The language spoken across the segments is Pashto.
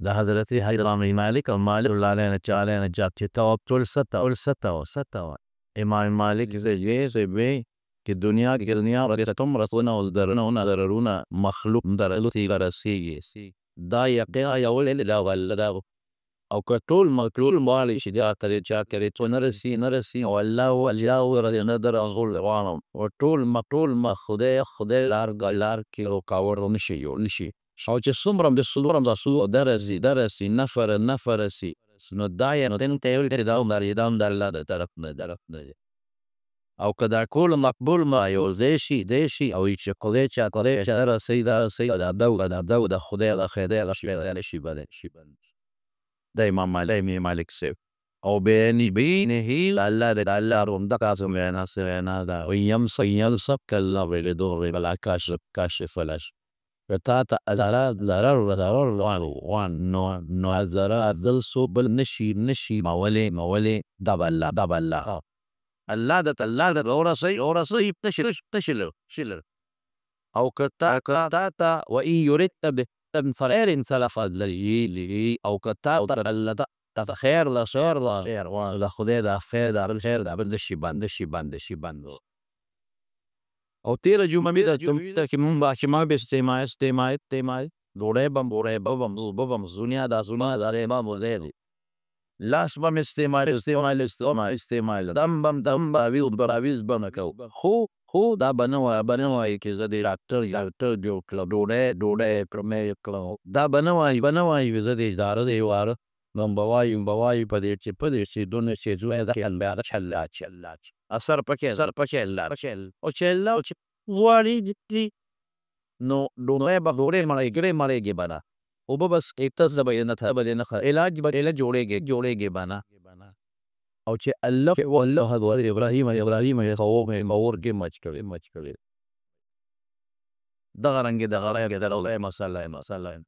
د حضرت امام مالک او مالک الله علیه نه چاله نه جات چې تواب ټول سته امام مالک زوی که دنیا کې دنیا ورته کوم رسونه او درونه ضررونه مخلوق درلو تی رسیږي دا یقیا یول لا ولا او کټول مکلول مال شي دا ترې چا کړي تو نه رسی او الله ورته نه در غول روانم او ټول ما خدای لار کې او کاور نشي او چې څومره د سلورم د سلو درسي نفر سي نو دا یې نو ته یو لري دا الله د طرف نه او که دا کول مقبول ما یو زیشي او چې کولې چا رسي دا د خدای د خدای شي بل د امام مالک سیف او بینه الله روم د قاسم نه دا ويم سب کله ول دور بلا کاشف فلاش تا ازاله ضرر وان نو ضرر دل سو بل نشي مولي دب الله الله د اورسي تشل او کتا و ای یرید بخير سلف لي او کتا الله تخير لا شر لا خدای دا خیر دا بالخير دا بالشي بند او تیرا جمعه می دا که من با شما به استماع دوره بم زونیا دا امام مولانا لاس بم استماع دم براویز بنکو خو دا بنوای که زدی ډاکټر جو کلو دوره پرمه کلو دا بنوای زدی اداره دی واره نم بوای پدې چې دونه چې زوی دا خیال بیا چلا اثر پکې او چلا او غواړي دي نو دوه به مړېږي بنا او بس ایتز بیانت بدنه علاج جوړېږي بنا او چې الله ابراهیم قوم مور کې مچ کړي دغه رنګ د الله مسله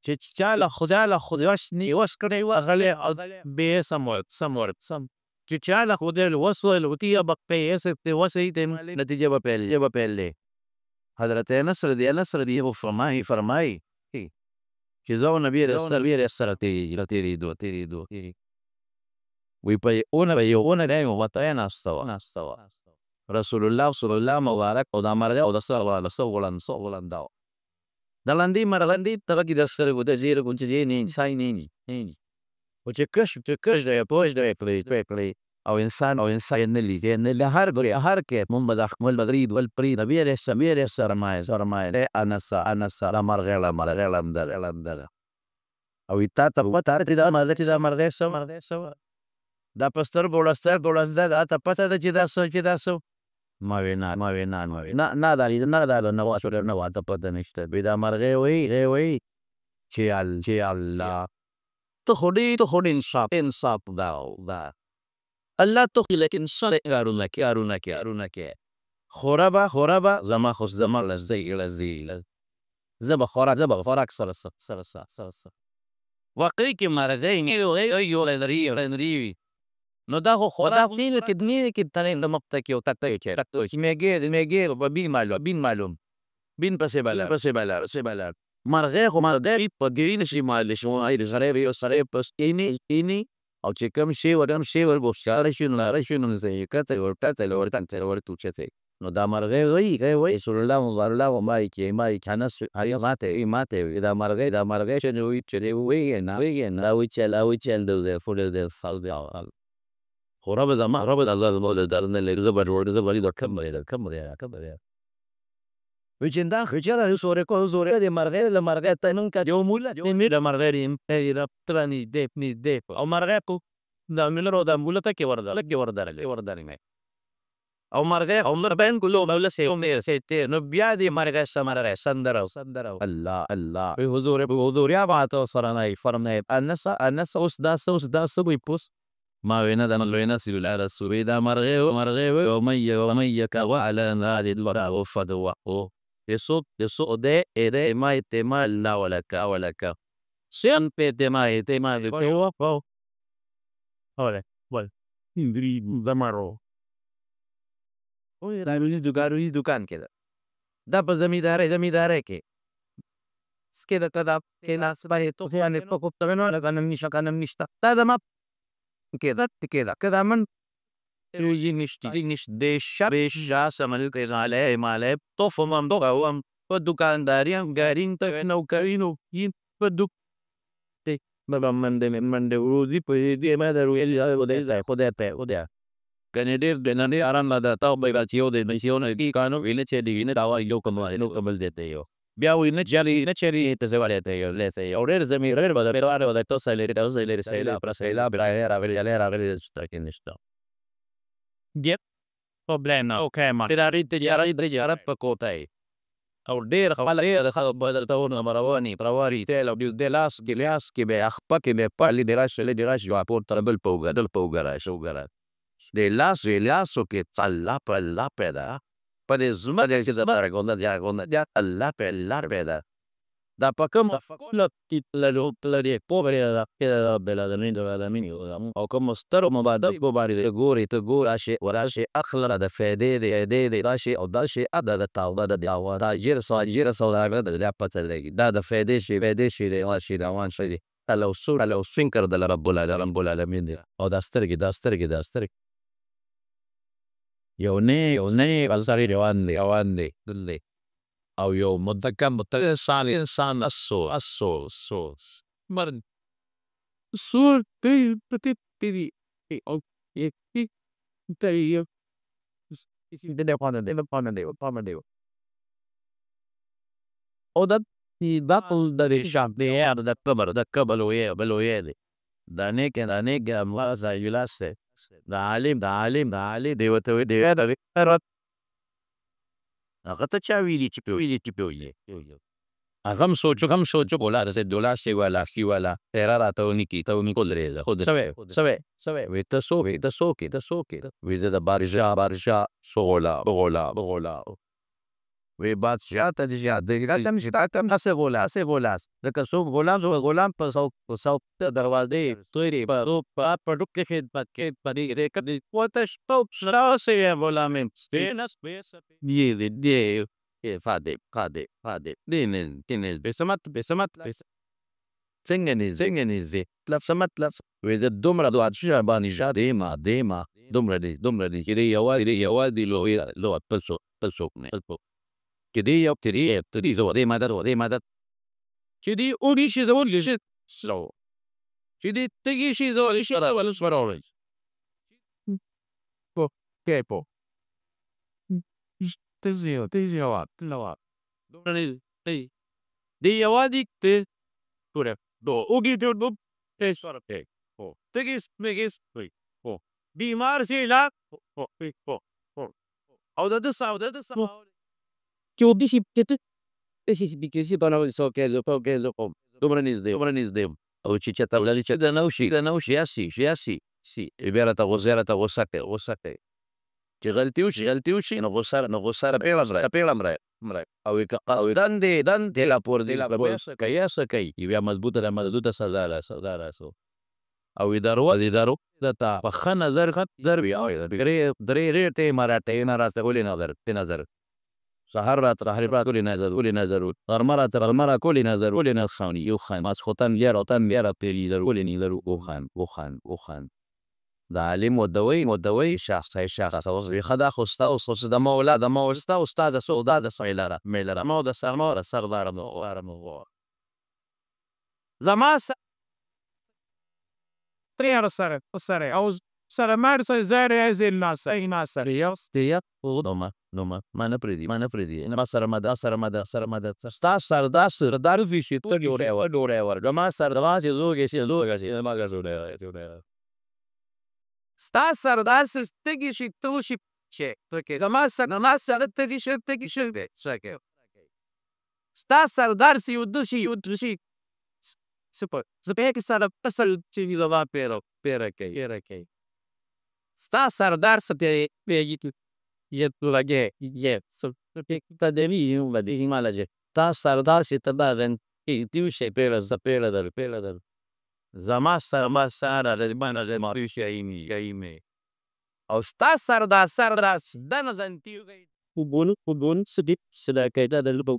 چې چاله خدای واس کړی وغله به سمور چې چاله خدای وسول وتی بقې استه وسې نتیجه به پیل حضرت انس رضی الله فرمای چې زو نبی رسول سره تیری دو وی په اونه دای وته نه استوا رسول الله صلی الله مبارک او د مرغه او د سره دا دلاندې مرغندې ترګي د سره د زیر کوم چې نه او چې کش دی پوج دی پلی او انسان نه لیدي نه له هر کې محمد احمد مدرید ول پری نبی علیہ سرمایه انس مرغه او تا دا مرغه سو دا پستر بولستر دا ته پته ده چې دا سو ما وینا نه دا واسو نه واته پته نشته به دا مرغه وی چې الله ته خودی انصاف دا الله تو لیکن سره کارونه کې خوربا زما خو زما لذي زما خوراک سره واقعي کې مرغه یو لري نو دا خو خدا دین کې تنه د مقته کې او تکته چې میګه بین معلوم بین پسې بالا مرغه په ګرین شي مال شو اې غریب یو سره پس اینی او چې کوم شی ور بوشاره شي نو زه کته ورته چته نو دا مرغه وی رسول الله مبارک الله مای کې انس هریا ماته دا مرغه چې وی نه وی چل د فول د فال خو رب الله المولى درنا اللي زبر د کم دی وچندا خجره زوره د مرغه تنن کا یو مولا د مرغه د ترانی دی او مرغه کو د ملرو د مولا ته کې وردل نه او مرغه عمر بین کلو مولا سه نو بیا دی مرغه سندرو الله حضور یا باتو سرنای فرمای انس اوس دا سوي پوس ما وینا د لوینا سیل علی سوی دا مرغه او مې کا وعلى نادي الورا وفدوا يسو ده ما تما لا ولك سين تما هو ولا اندري دمارو او دکان کې دا په زمیداره کې سکیده کدا کینا سبای تو خیانه پکوب تبینو لگانم نیشتا دادم کدا کدا من دیشا سمل کیساله ماله توفم دوام پدوکانداریم گارین تو نوکرینو این پدوک منده ورودی پدی مادر ویل خدا Canadian denani aran lada tau bai ba tio de mensiona ki kanu ine chedi ine dawa ilo kamal dete yo bia ine cheri te se vale te yo le te ore zemi ore ba pero are ba to sale pra sela bra era ver sta che ne sta get problema okay ma tirarite yara pa kotai او ډیر خپل یې د خلک بدل تاونه مرواني پرواري ته لو د لاس کې به اخپا کې به پالي د راش جو اپور تربل پوګرا شو ګرا د لاسو کې الله پیدا په دې زما د چې زما راګوندا یا الله په لار پیدا دا پکم فقول تللو پلری پوبره دا بلا د مين او کوم ستر مبادل مبارزه ګوري ته ګور شي وراشي اخلره د فائدې د راشي او دا شي ادا د تاوده د اواز دا جیر سودا د پته لګي دا د فائدې شي د راشي روان شي لو فینکر د رب العالمین او دا سترګي یو نه غزاري روان دي دلې او یو متکم انسان اسو مرن سور تی پتی او تی د پانه او د داخل د شام دی د قبر وې دی دا نیک امواز ایلاس دا عالم دی وته دی هغه ته چا ویلي چې پیوي هغه هم سوچو بولا رسې دولا شي والا تیرا راته ونی کول رېزه خود سوي وې ته سو کې وې د بارشا بغولا وی بادشاہ ته دې تم هسه غولا لکه څوک غلام په سو دروازې توری په ډوک کې خدمت کې پدې ریکړې وتش تو شراسه غلام سپینس دی فاده دینل بسمت څنګه لفظ مطلب وی د دومره دوه شابانی دیما دومره دي چې یوازې لو پسو نه چې دی یو تری زو دی مدد چې دی اوږي شي زول لشي سلو چې دی تګي شي زول شي ولا سمرول پو تزيو تلوا دی یوازې ته پوره دو اوږي ته دو سره په تګي په بیمار سي لا او د ساو چې دې شي بيکسي بناو سو کې دومره نږدې او چې چته ولې چې د نو شي سي عبارت غوسه چې غلطي وشي نو غوسه پیغام را او دندې لا پور دی کوي بیا مضبوطه سزا او ادارو دتا په ښه نظر وي او درې ریټه مراته نه راسته نظر سهر رات رهبرات ولي نظر غرمره كل نظر خاني يوخان ماس خوتن بيرا بيري ولي نظر وخان دا عالم ودوي شخص او خدا خوستا او سوس د مولا استاد سوداد سويلاره ميلره مو د سرماره سردار زما تريار سره او سره مارس زاري از الناس اي ناس يا نوما ما نپریدي نه سره سردار فيشي ډوره جما سردار زوګي ما غزوډه ستا سردار ستګي شي توشي شي توکي زما سره تګي شي شکه ستا سردار سي ودشي سپه زپه کې سره پسل چې زوا پیره کوي ستا سردار ستې پیږي یه تا devi ودی مالجه تا سردار سی تباغن دیوشه پیره در زما سره رزبان در ماریوش یایمی او ستا سردار دن زنتیو گئی خوبون سدیب سداکیده در لبو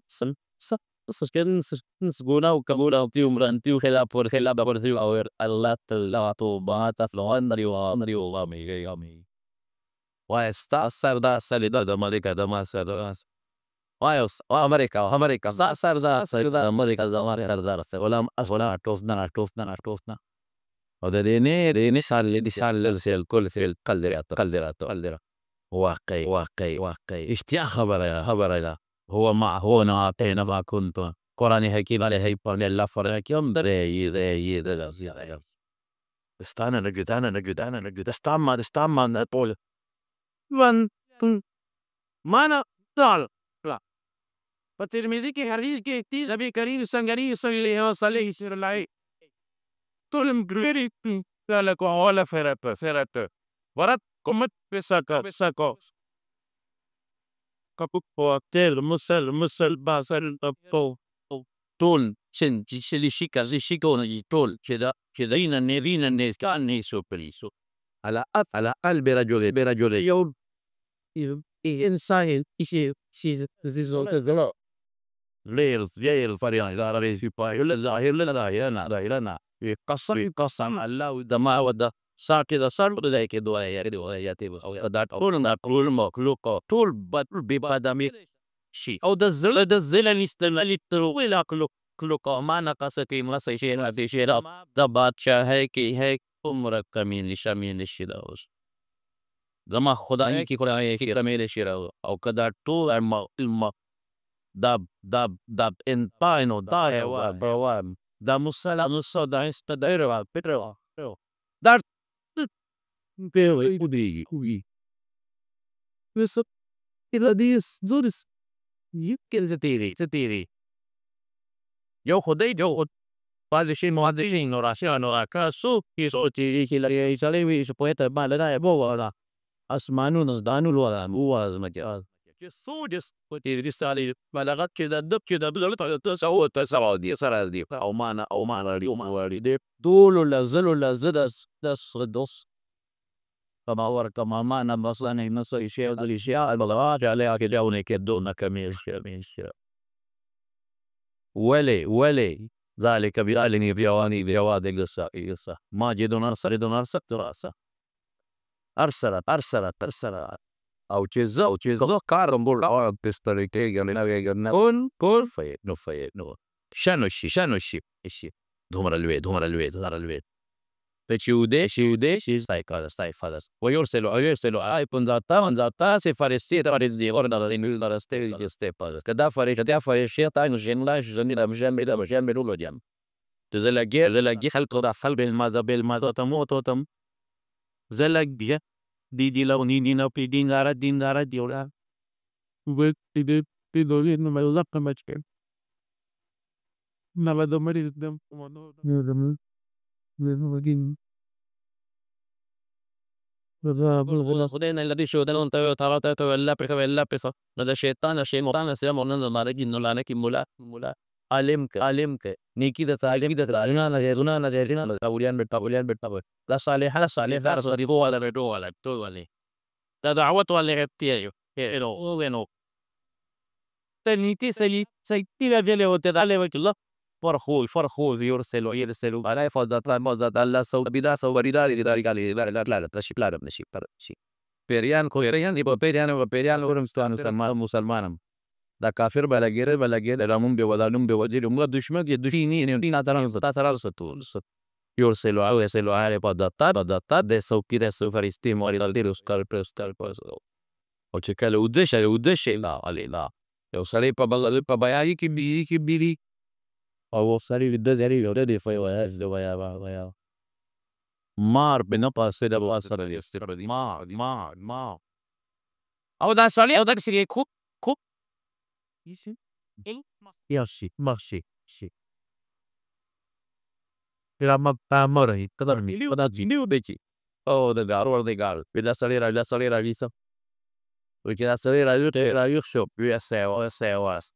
Seguna ukabuna tiu merantiu khela por khela por tiu awir Allah tu bata floan dari wa mi. Why sta sarda salida da Amerika da masar. Why Amerika sta sarda salida Amerika da masar da wala tosna. ودريني شال الكل في قلدرات واقعي اشتياق خبر هو نعطينا ما كنت قراني هكي على هي بان الله فرق يوم دري ده استانا نجد استعمل طول من mana tal لا فترمذي के हदीस के 30 अभी करीब संगरी सल्लल्लाहु طول مجري قال ولا فرت ورد قمت بساكو كابوك وقتل مسل باسل طول شن شيكون طول كذا رينا الناس كان نيسو بريسو على قلب برجل يوم إنسان شيء زيزو لير فريان لا رئيس باي لا ظاهرنا يقسم الله دما ودا صار كذا صار بدأ كده يا تبغى أو ده كل مخلوق طول ببادمي شيء أو ده نستنى ولا كلوك ما نقص كيما شيء ما في شيء ده بادشاه هيك عمرك كمين الشداوس دما خدای کی خدای کی رمیل شیرو او کدا طول الم داب ان باینو دایوا بروام da musala nusso da istadairwa petro dar udi بس الحديث زورس يمكن ستيري يو خدي جو بعض شيء نورا كاسو يسوتي كي لا يسالي سبويتا بالنا بو اسمانو دانو ولا هو مجال جسودس ودي رسالة بلغت كده بدل تسوى دي صار دي أو ما دي دول لا زدس دس كما هو كما ما أنا مثلا مثلا شيء الأشياء البلاغات عليها كده ونكدون كميش ولي ذلك بألني في أواني بيواد قصة ما جدون أرسل راسه أرسلت أو تشيزو كارم بول أو بستريكي يعني كون فايد شانو الشي دمر الويت تشيودي ستاي فادس ويرسلوا أي بنزاتا سفارسية فارسي أورنا إنه ستي باس كدا فارس شيء تاني جن لا جام تزلقي خلق ده خلق بالماذا تموت زلقي دي لو نينا في دينارات ديولا وبدي بدوري إنه ما يلقى مشكل نلا دمري قدام خدينا الذي شو ده أنت ترى ولا بس هذا شيطان سيمرنا ما رجع إنه لانك مولا علمك نيكي ده تعلمنا جرينا تقوليان بتقول لا صالح رسول الله ولا دعوت ولا هبتيه إنه تنيتي سيتي جل وتعالى وكله فرخوز يرسلوا على فضات الله سو بدا سو بريدا داري لا تشيب لا نشيب بيريان بيريان ورم مسلمان دا كافر بلاغير رامون بيودالون بيودير مو دشمن دشيني ترى يرسلوا على فضات ده سو كده سو فريستي موري ديروس كاربس او cercare udesce لا لو سالي بابايا كبيري او سالي الدزري ودي في ويا مار بنقا سيدا بأسر يسترد ما او دا سالي او دا سيري كوب يسي ياشي ماشي لما بامره قدرني قدرني بيجي او دا قال بلا سالي رئيس وكذا سرير يخشب يسوس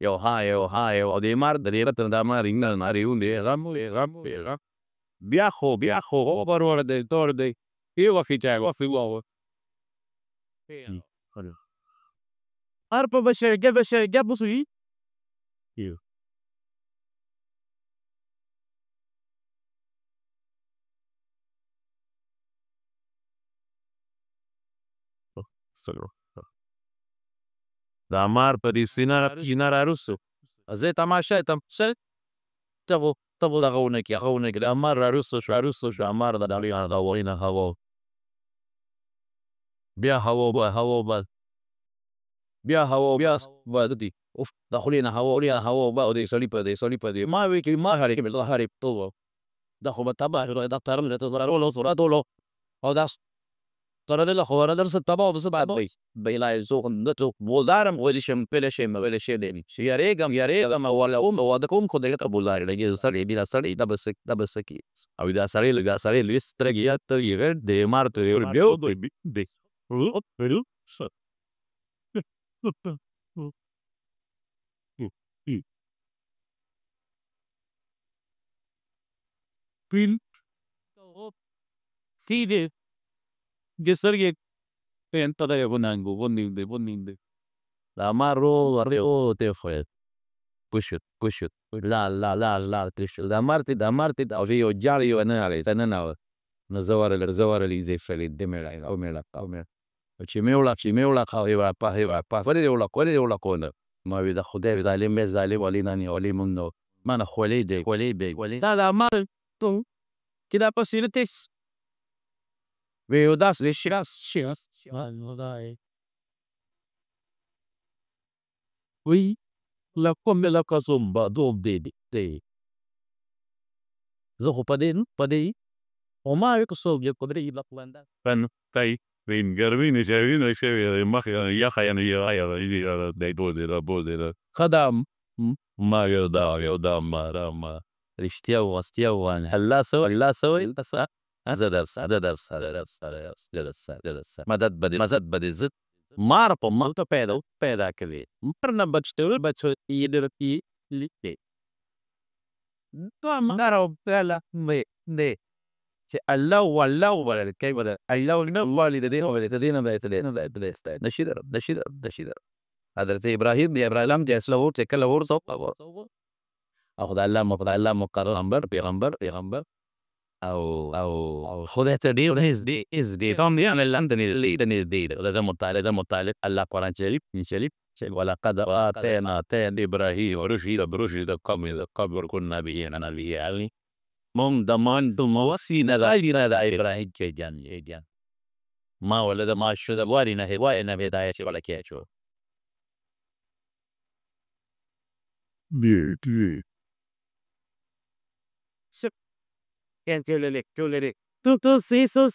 يو هاي ودي مار دريرة تندام رينغ ناريون دي غام بياخو برور دي تور دي يو في تاغ في واو أربع بشر جاب بسوي د عمار په دې سینه راروسو زه تماشه ته دغه ونه کې د عمار راروسو شو عمار د هغوی نه هوا بیا دي اوف د خولې نه هوا او د سړي په دې ما وی کې ما هرې ټول دا خو به تباه شو دا تړل ټولو او دا تړلې خو در څه تباه او څه باید بېلای زه خو نه بولدارم ویلی شم پلی شم دی یارېږم واده کوم خو دغه ته بولدار لګي سړی بیا سړی دا به څه کي او دا سړی لوی سترګې یا ته یې د عمار ته سترګې ته د بونینده د عمار ته خو پشت لا د عمار ته او یو جاړ یو نه هغې ته ننوت نو زه ورغلی زه فلید د میړه او چې مې وړه ولې دې وړه ما وی د خدای ظالم ولې نه ولې مونږ نو ما نه خولې دا د عمار چې دا پسې نه تېس وی یو داسې شي وی لکه زومبه دوب دی زه خو په دې خو ما وی که څوک یې قدرې لقلنده ګرمي نه شوې مخ یخه دی بولدې ښه دا ما یو دا ما رښتیا وغستیا الله سوی زه درسه مدد به دې زه مار په ملته پیدا کوي مر نه بچ لیکې چې الله وبلل کوي الله نه والدین نشي در حضرت ابراهیم د اصلاحو چې کله ورته او خدای الله مقرر پیغمبر او خدای ته ډېر نږدې تام دی نږدې د مطالب الله قرآن شریف چې ولقد آتینا ابراهیم رشد قبل كنا به نبی مونږ د وسینه د ابراهیم کې ما ولد ما شد وارنا هدایت ولکې شو todos esos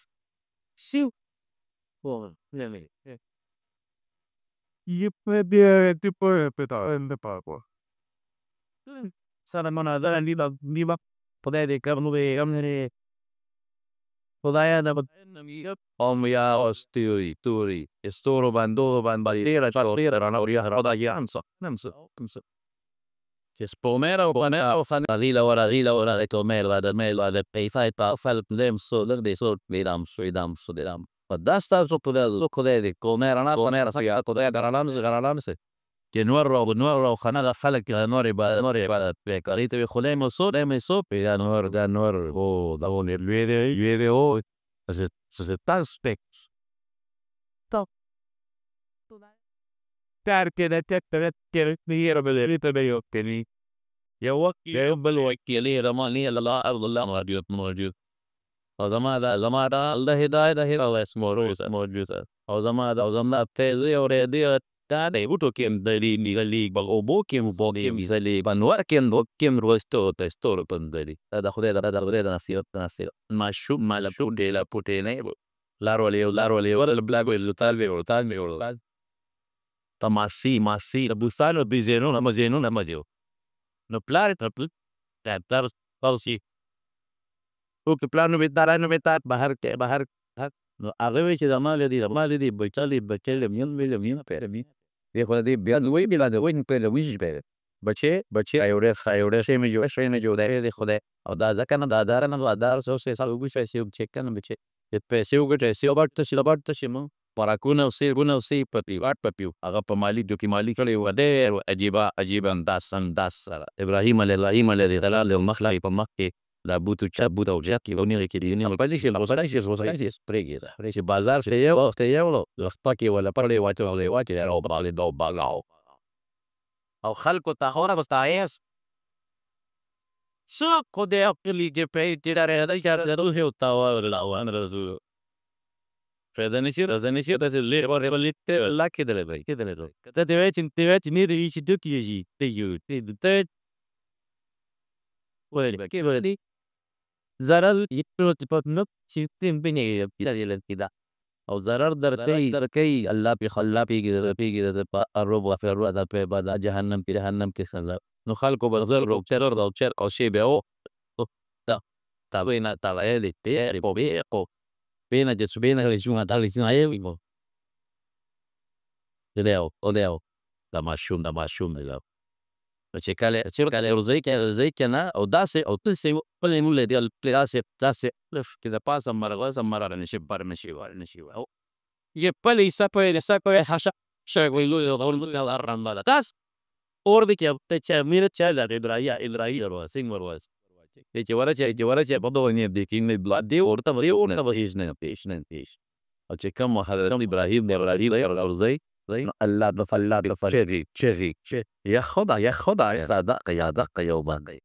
y puede sana manada liba poder de camne podaya da ya osturi estoro bando bandera charolera rana oria rada yansa namsa che spomera o bana o fan rila ora de comer va de mel va de peifai pa fal dem so de so vidam fadasta so poder de comer ana sa ya poder garanamse que nuero خانه د خلک نور عبادت کوي ته خدای مو سو دا نور او دا ونه لوی او se tan specs to تار كده تكتب هي ربنا تبيو كني يا وكي بل وكيلي رماني الله موجود او زما الله هدايه الله اسمه موجود او زما تيزي اوريدي دا دی وټو کې دلی او بو کې زلی بنور کې روستو تستور پندلی دا خدای دا نصیحت ماشو مالپو ډیلا پټې نه لارولې ور بلاګ ول طالب تماسي بوسانو بيزينو نمجو نو پلار تر پالسي او کې پلانو به تار بهر نو هغه چې زمال دي بچل مين پیرمي دی خو دې بیا وی بلا د وین په لويج به بچي ایوره شي مې جو دی خدای او دا ځکه نه دا دار سو سه سال وګښه چې کنه بچي پیسې وګټه سی وبټ شي مو پراکونه او سیبونه او سی په پریواټ په پیو هغه په مالی ډوکیمالي کړی و ډېر عجیبه انداز سره ابراهیم علیه السلام له مخ لا په مخ کې دا بوت او جات کې ونیغه کې دی نه پلی شي غوسه شي پرېږي بازار شي یو وخت یو خپل کې ولا پرې واچو او باندې دو باغاو او خلکو ته هوره واستایس څه کو دې خپل کې په دې راځي دا چې دا روح او تاوا وان رسول فدانشي رزنشي دا چې لې ورته لا کې درې کته دې چې نه دې چې دکې ته یو ته ولې کې ولې zarar itu cepat nuk sistem punya kita او zarar درکې الله په خلا پیږي د اروب او فرو د په بعد جهنم کې سره نو خلکو بغزر او چرر او شی به او تا بينا دي تي بوبيقو بينا جسبينا رجونا دالي ايوي دلeo da mashum da چې کله روزي کنه او داسې او تاسې په موږ له داسې کې د پاسه مرغه نشي بر نشي او یې په سپه حش شغوي له ډول الرمله تاس اور دي کې ته چې میر چې لا ادرایي ورو سنگ چې ورچې په دوه نه دي کې نه بلاد دی ورته نه هیڅ نه پیش او چې کوم حضرت ابراهیم دی روزي الله بفلا چغی یا خدا صدق یو باندې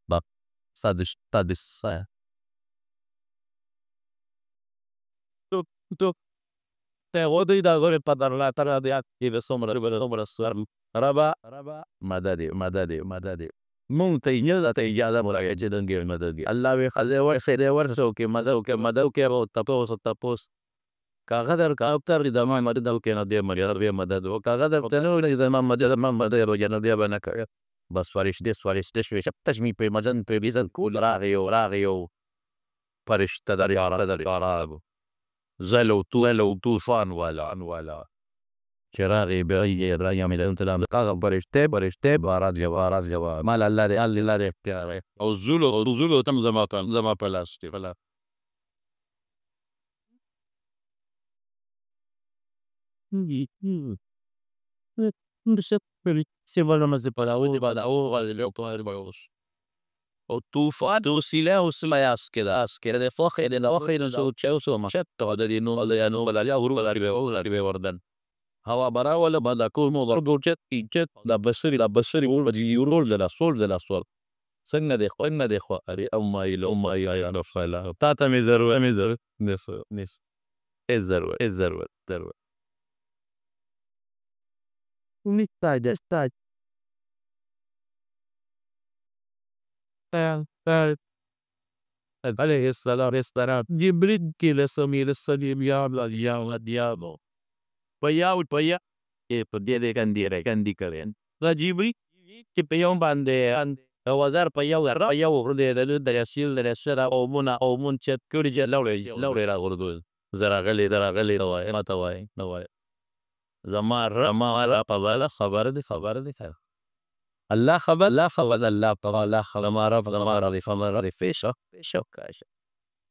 با صادس تو ته ودی دا غره پدر لا تر دې کې سومره سوار ربا مدد مونږ ته یې ته اجازه مراجعه دنګي مدد الله وی خزه و خیر ورسو کې مزو کې او تپوس کاغذر کاوتر د ما مدد او کنه د مریاد به مدد او کاغذر تنو د ما مدد او جنو دی بنا بس فرشته شوي تشمی په مجن په بیزن کول راغیو فرشته در یارا زلو طوفان ولا چراغ به رایم له انتلام کاغذ فرشته باراز جوا مال الله دې اختیار او زولو تم زما پلاستي فلا se vogliono separare di vada o vale le opere bagos o tu fa tu sileus la askere de foche de la oche no so cheuso ma cetto da di no la ya guru la ribe wardan hawa bara wala bada ko mo darbu jet da basri wol baji yurol de la sol سنة دي خو اري امي يا رفلا تاتا ميزر نس ازر ونحتاج عليه السلام جبريل كلا سمير السليم يا الله پیا په دې kan di keren دا جبريل چې په یو باندې وزار په یو ورده د رسول او مون چې کړي چې لوري را غردو زرا غلي وای ما ته وای نو وای زما را په والا خبر دي الله خبر الله تعالی خبر ما را دي فما را دي فيشو كاش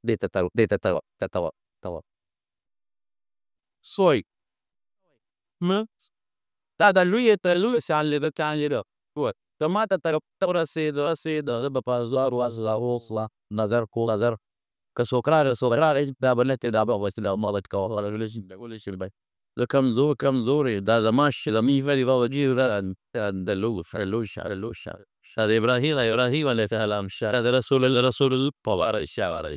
دي تتو سوي ما دا لوی سال له کانجره هو تماته تر رسید به پازدار واسلا نظر که سوکرار دا بلته دا به وسیله مالت کو ولا شي کمزوري دا زمان شلمي فدي وجي دلو شاد ابراهيم عليه السلام شاد رسول پوار شاور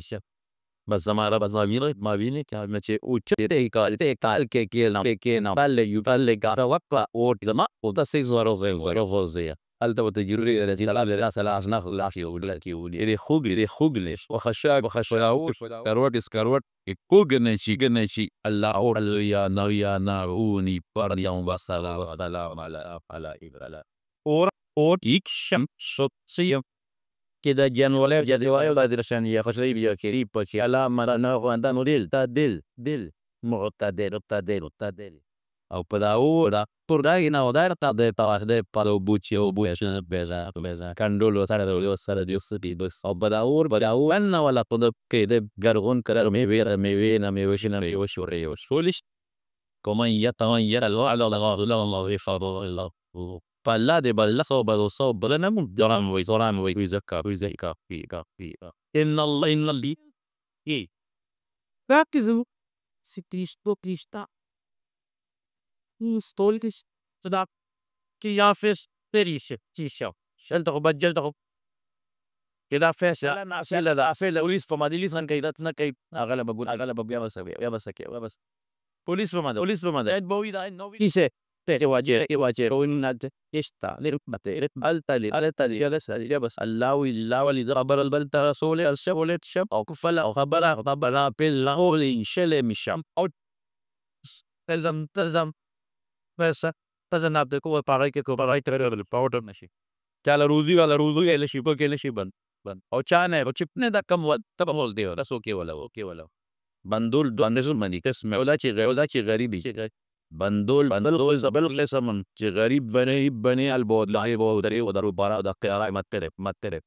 بس زماره بزاویره ما بینه که مچه اوچه ته کال کې نه بل گاره وقت او زما او د سي زوره البته وتجري التي لا سلاح نخل ولا كي خوغلش وخشاك كروت كوغنشي الله او يا ناروني برديان وسلام على ابراهيم اور ایک شخصیت که در جنوبی جدیدی دادرشانی خشری بیا کری پشی علام مرا نخواندن دل معتدل او په دا اور دا پر دا نه او دا تا د د په بوچي او بوچ بيزا کندول سره سره د یوسبي بس او په دا اور ان ولا په کې د ګرغون کړه مې نه مې وشنه مې وشوري وشولش کوم يتغير الوعد الله يفضل الله فلا دي بل صوب لنا درام ويزكى في ان الله ايه ركزوا سكريستو كريستا ستولكس صدق كي يافس بريش تيشا شلتو بجلتو كده فاش انا اسئله وليس فما دي لسان كيداتنا كي اغلب يا بس Polis pemada. Et boy da no dice te wajer ونات يشتا لربته التالي ya bas Allah اللي ضرب البلد رسول الشبولة الشب او كفلا او خبر بالله ينشل مشام او تلزم بس نبدا كو باراي ترى الباور ماشي قال روزي اللي شي بك اللي شي بن او چانه او چپنه دا کم تبول دی رسو کې ولا بندول دوانزو منی کس مولا چې غریبي بندول زبل قسم چې غریب بني البود لا يبو دري ودرو بارا د قیارای مت تر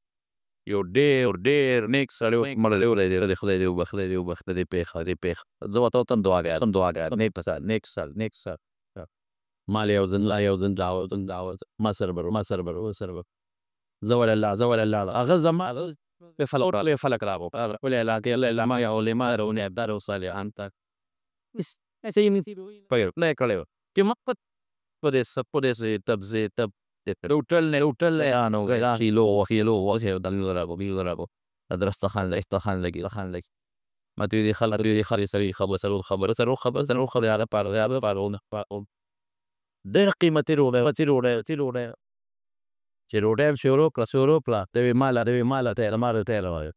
یو ډیر نیک سره مړ له خدای دی وبخته پیخ زو ته دعا غواړم نیک سال مال یوزن داو ما سربر زول الله اغزم بفلور عليه فلك رابو ولا لا لا ما يا ما روني ابدار وصالي انت بس سيني طيب لا كلام كما puede تب روتل يا نو خيلو دلرابو ادرس خان لك ما تريد خلي سري خبر على بارون ده قيمه تيرو چروډه شروع پلا ته مالا ته مارو ته راو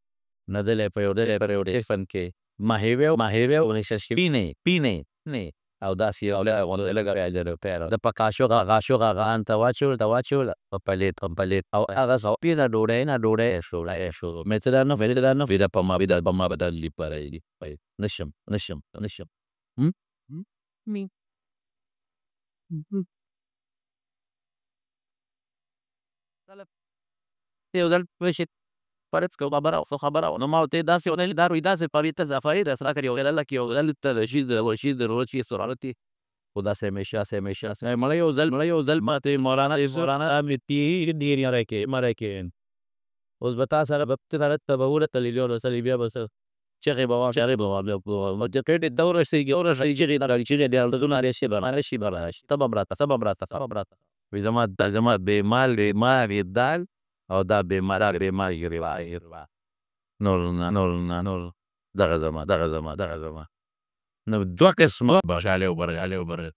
نه دلې په فن کې ماهیوه او پینه نه او داسې او له لګا اجر پیرا د پکاشو غا انت واچول په پلیټ او هغه سو پیدا ډوډۍ شو متره نو ویدا په ما بدل لپاره دی نشم می یو ځل پښې پرڅ کو خبره نو ما ته داسې ونه داسې پریته زفای د سره کړی ویل لکه یو ځل ته رشید روچی سرارتي خدا سے همیشه مړ یو ځل ماته مولانا امتی ډیر یاره کې اوس بتا سره بت تبوره تلیلو رسلی بیا بس شیخ بابا مجکړه دوره شي چې د زونه رشي بلا سبب راته وي زما به مال دال او دا به مال غریبا نور دغه زما نو دوه قسمه بشاله وبر